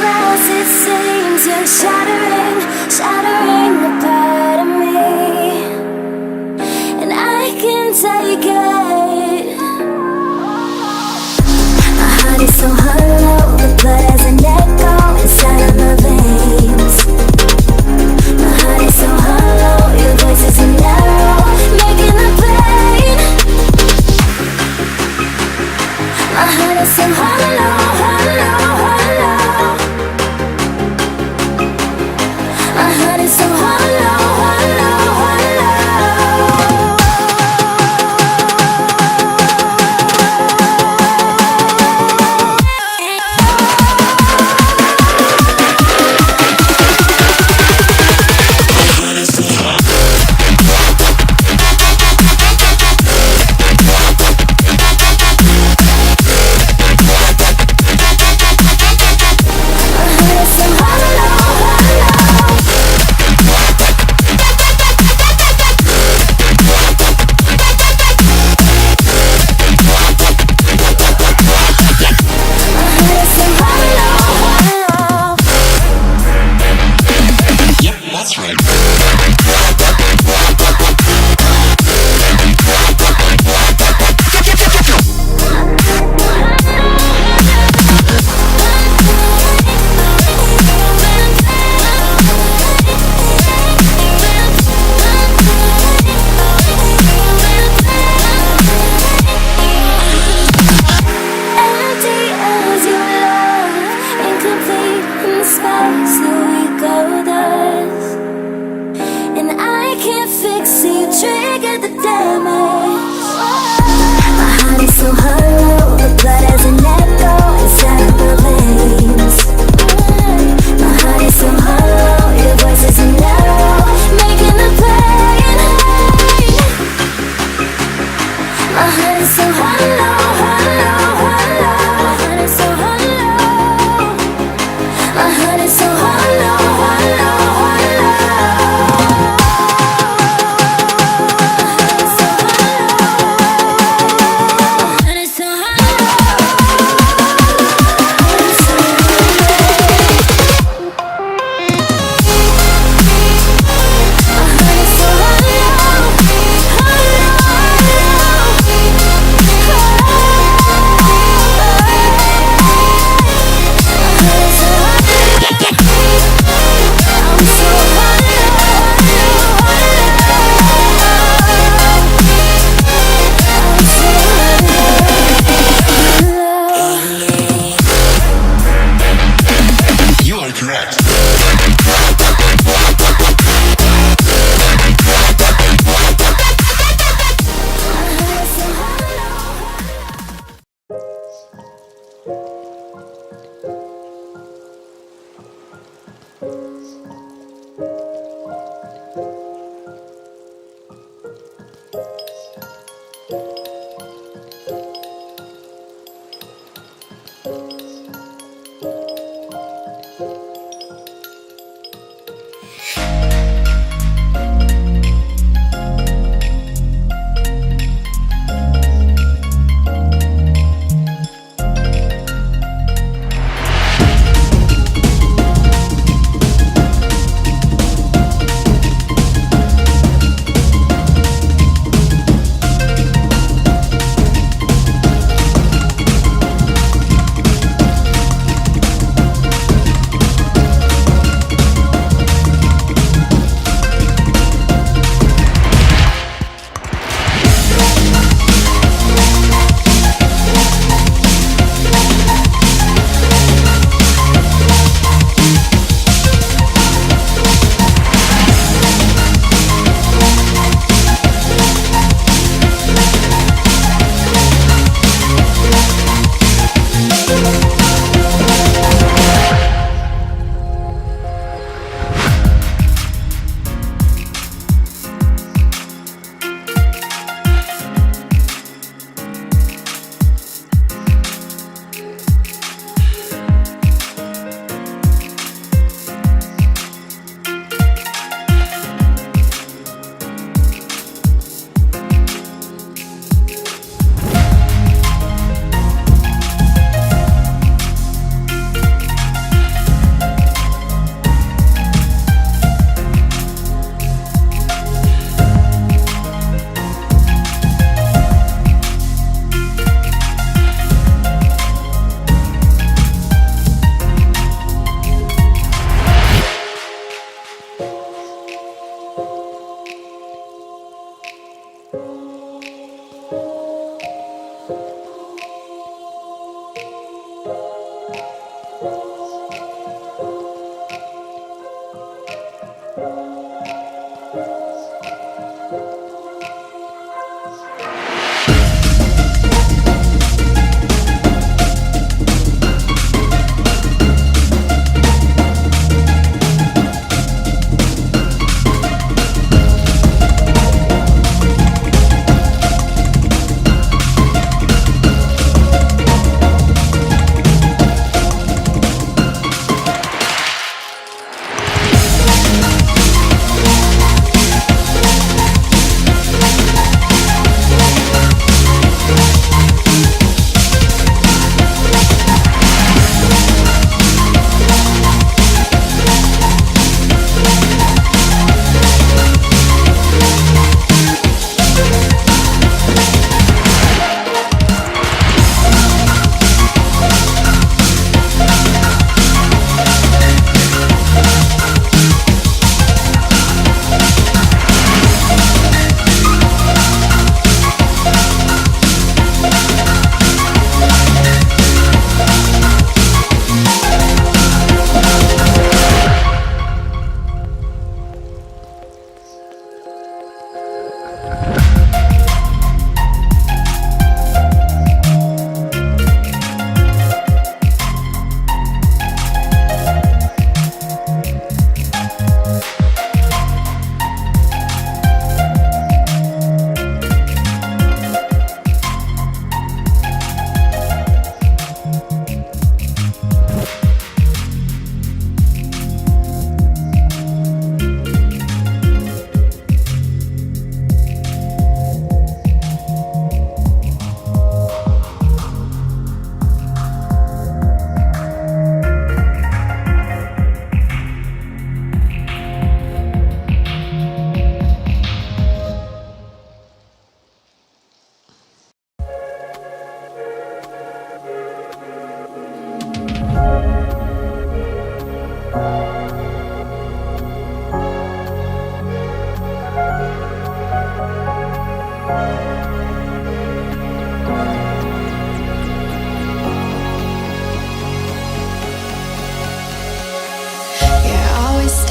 glass, it seems you're shattering, shattering a part of me, and I can take it. My heart is so hollow, the blood has an echo inside of my veins. My heart is so hollow, your voice is an arrow, making the pain. My heart is so hollow, hollow, hollow. My heart is so hollow, hollow, hollow.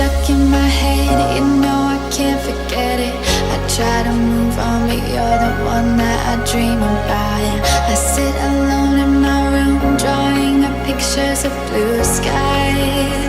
stuck in my head, you know I can't forget it. I try to move on, but you're the one that I dream about. I sit alone in my room, drawing up pictures of blue skies.